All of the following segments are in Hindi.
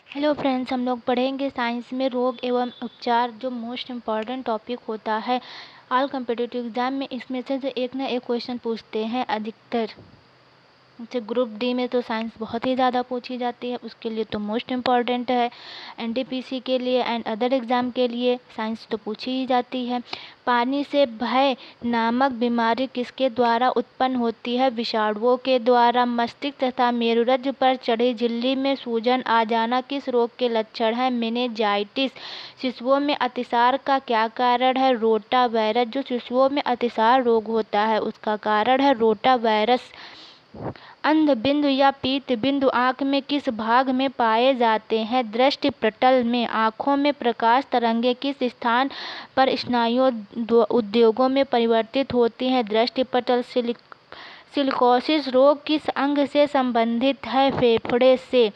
हेलो फ्रेंड्स, हम लोग पढ़ेंगे साइंस में रोग एवं उपचार, जो मोस्ट इम्पॉर्टेंट टॉपिक होता है ऑल कम्पिटिटिव एग्जाम में। इसमें से जो एक ना एक क्वेश्चन पूछते हैं अधिकतर। जैसे ग्रुप डी में तो साइंस बहुत ही ज़्यादा पूछी जाती है, उसके लिए तो मोस्ट इम्पॉर्टेंट है। एनटीपीसी के लिए एंड अदर एग्ज़ाम के लिए साइंस तो पूछी ही जाती है। पानी से भय नामक बीमारी किसके द्वारा उत्पन्न होती है? विषाणुओं के द्वारा। मस्तिष्क तथा मेरुरज्जु पर चढ़ी झिल्ली में सूजन आ जाना किस रोग के लक्षण है? मेनिंजाइटिस। शिशुओं में अतिसार का क्या कारण है? Rota virus. जो शिशुओं में अतिसार रोग होता है उसका कारण है रोटा वायरस। अंध बिंदु या पीत बिंदु आँख में किस भाग में पाए जाते हैं? दृष्टि पटल में। आँखों में प्रकाश तरंगें किस स्थान पर स्नायु उद्योगों में परिवर्तित होती हैं? दृष्टि पटल। सिलिकोसिस रोग किस अंग से संबंधित है? फेफड़े से।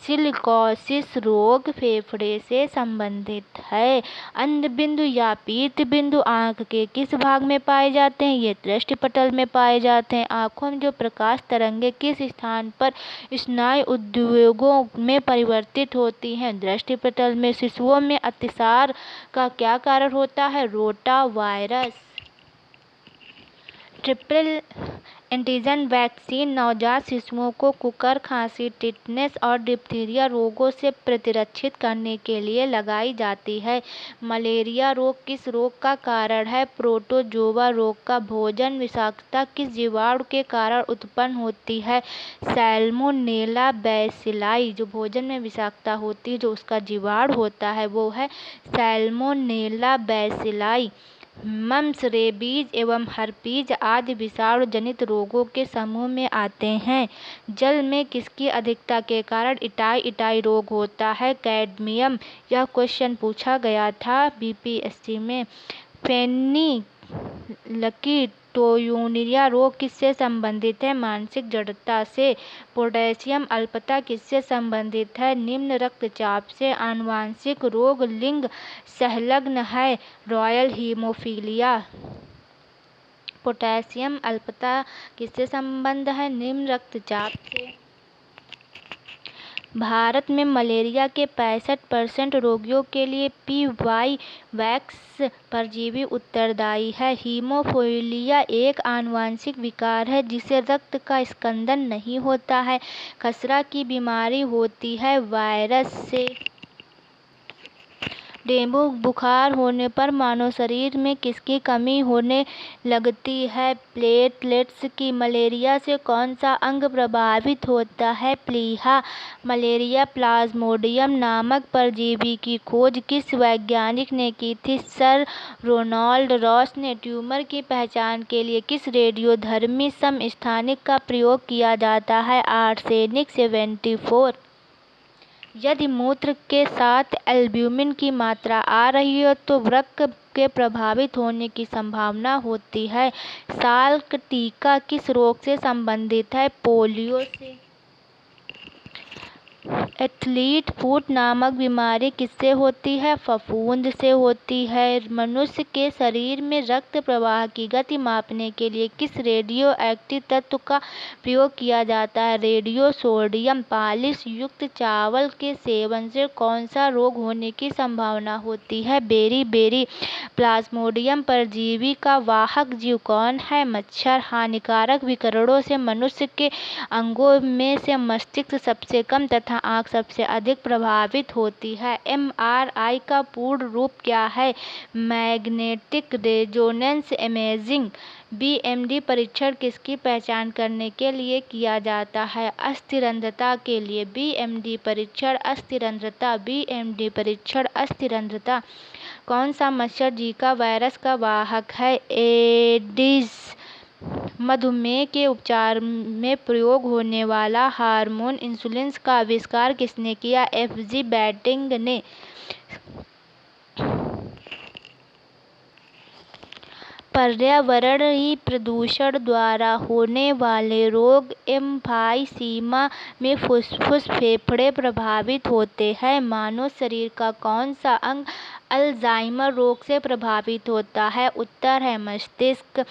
सिलिकोसिस रोग फेफड़े से संबंधित है। अंध बिंदु या पीत बिंदु आँख के किस भाग में पाए जाते हैं? ये दृष्टिपटल में पाए जाते हैं। आँखों में जो प्रकाश तरंगें किस स्थान पर स्नायु उद्योगों में परिवर्तित होती हैं? दृष्टिपटल में। शिशुओं में अतिसार का क्या कारण होता है? Rota virus. Triple antigen vaccine नवजात शिशुओं को कुकर, खांसी, टिटनेस और डिप्थीरिया रोगों से प्रतिरक्षित करने के लिए लगाई जाती है। मलेरिया रोग किस रोग का कारण है? प्रोटोजोआ रोग का। भोजन विषाक्तता किस जीवाणु के कारण उत्पन्न होती है? Salmonella bacilli. जो भोजन में विषाक्तता होती है, जो उसका जीवाणु होता है, वो है सैल्मोनेला बैसिलाई। मम्स, रेबीज एवं हर्पीज आदि विषाणु जनित रोगों के समूह में आते हैं। जल में किसकी अधिकता के कारण इटाई रोग होता है? कैडमियम। यह क्वेश्चन पूछा गया था बीपीएससी में। फेनिलकीटोनुरिया रोग किससे संबंधित है? मानसिक जड़ता से। पोटेशियम अल्पता किससे संबंधित है? निम्न रक्तचाप से। आनुवांशिक रोग लिंग संलग्न है? Royal haemophilia. पोटेशियम अल्पता किससे संबंध है? निम्न रक्तचाप से। भारत में मलेरिया के 65% रोगियों के लिए पी.वाई. वैक्स परजीवी उत्तरदायी है। हीमोफीलिया एक आनुवंशिक विकार है जिसे रक्त का स्कंदन नहीं होता है। खसरा की बीमारी होती है वायरस से। डेंगू बुखार होने पर मानव शरीर में किसकी कमी होने लगती है? प्लेटलेट्स की। मलेरिया से कौन सा अंग प्रभावित होता है? प्लीहा। मलेरिया प्लाज्मोडियम नामक परजीवी की खोज किस वैज्ञानिक ने की थी? सर रोनाल्ड रॉस ने। ट्यूमर की पहचान के लिए किस रेडियोधर्मी समस्थानिक का प्रयोग किया जाता है? आर्सेनिक 74। यदि मूत्र के साथ एल्ब्यूमिन की मात्रा आ रही हो तो वृक्क के प्रभावित होने की संभावना होती है। साल्क टीका किस रोग से संबंधित है? पोलियो से। एथलीट फुट नामक बीमारी किससे होती है? फफूंद से होती है। मनुष्य के शरीर में रक्त प्रवाह की गति मापने के लिए किस रेडियो एक्टिव तत्व का प्रयोग किया जाता है? Radio sodium. पालिश युक्त चावल के सेवन से कौन सा रोग होने की संभावना होती है? बेरी। प्लाज्मोडियम परजीवी का वाहक जीव कौन है? मच्छर। हानिकारक विकिरणों से मनुष्य के अंगों में से मस्तिष्क सबसे कम तथा आँख सबसे अधिक प्रभावित होती है। एमआरआई का पूर्ण रूप क्या है? Magnetic resonance imaging. बीएमडी परीक्षण किसकी पहचान करने के लिए किया जाता है? अस्थिरंध्रता के लिए। बीएमडी परीक्षण अस्थिरंध्रता। बीएमडी परीक्षण अस्थिरंध्रता। कौन सा मच्छर जीका वायरस का वाहक है? एडिस। मधुमेह के उपचार में प्रयोग होने वाला हार्मोन इंसुलिन का आविष्कार किसने किया? एफ.जी. बैटिंग ने। पर्यावरणीय प्रदूषण द्वारा होने वाले रोग एम्फाइसीमा में फुफ्फुस फेफड़े प्रभावित होते हैं। मानव शरीर का कौन सा अंग अल्जाइमर रोग से प्रभावित होता है? उत्तर है मस्तिष्क।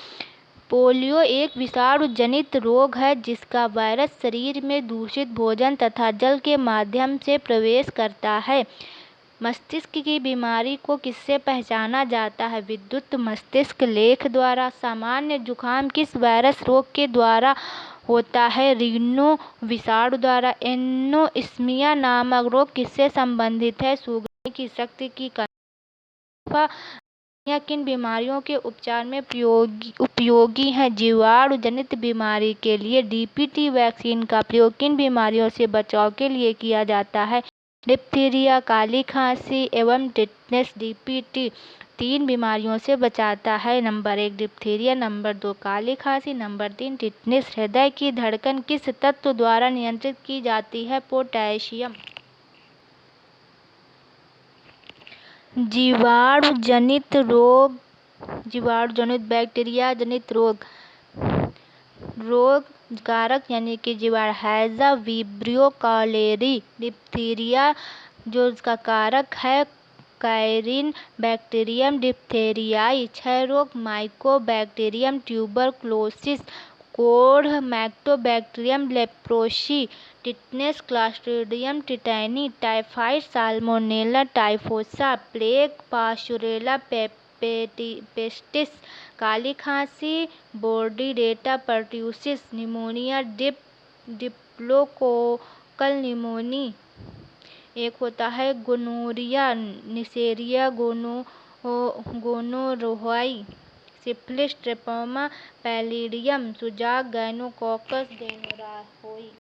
पोलियो एक विषाणु जनित रोग है जिसका वायरस शरीर में दूषित भोजन तथा जल के माध्यम से प्रवेश करता है। मस्तिष्क की बीमारी को किससे पहचाना जाता है? विद्युत मस्तिष्क लेख द्वारा। सामान्य जुखाम किस वायरस रोग के द्वारा होता है? रीनो विषाणु द्वारा। एनोस्मिया नामक रोग किससे संबंधित है? सूंघने की शक्ति की कमी। यह किन बीमारियों के उपचार में उपयोगी है? जीवाणु जनित बीमारी के लिए डीपीटी वैक्सीन का प्रयोग किन बीमारियों से बचाव के लिए किया जाता है? डिप्थीरिया, काली खांसी एवं टिटनेस। डीपीटी 3 बीमारियों से बचाता है। नंबर 1 डिप्थीरिया, नंबर 2 काली खांसी, नंबर 3 टिटनेस। हृदय की धड़कन किस तत्व द्वारा नियंत्रित की जाती है? पोटेशियम। जीवाणु जनित रोग, जीवाणु जनित बैक्टीरिया जनित रोग कारक यानी कि जीवाणु हैजा विब्रियो कॉलेरी। डिप्थीरिया जो इसका कारक है कायरिन बैक्टीरियम डिप्थेरियाई। क्षय रोग माइकोबैक्टीरियम ट्यूबरक्लोसिस। कोढ़ mycobacterium leprosy. Tetanus clostridium tetani. Typhoid salmonella typhosa. Plague pasteurella pestis. काली खांसी bordetella pertussis. Pneumonia diplococcal pneumoniae. एक होता है gonorrhoea neisseria gonorrhoeae. Syphilis treponema pallidum सुजाक गैनोकॉकस गोनोराहोई।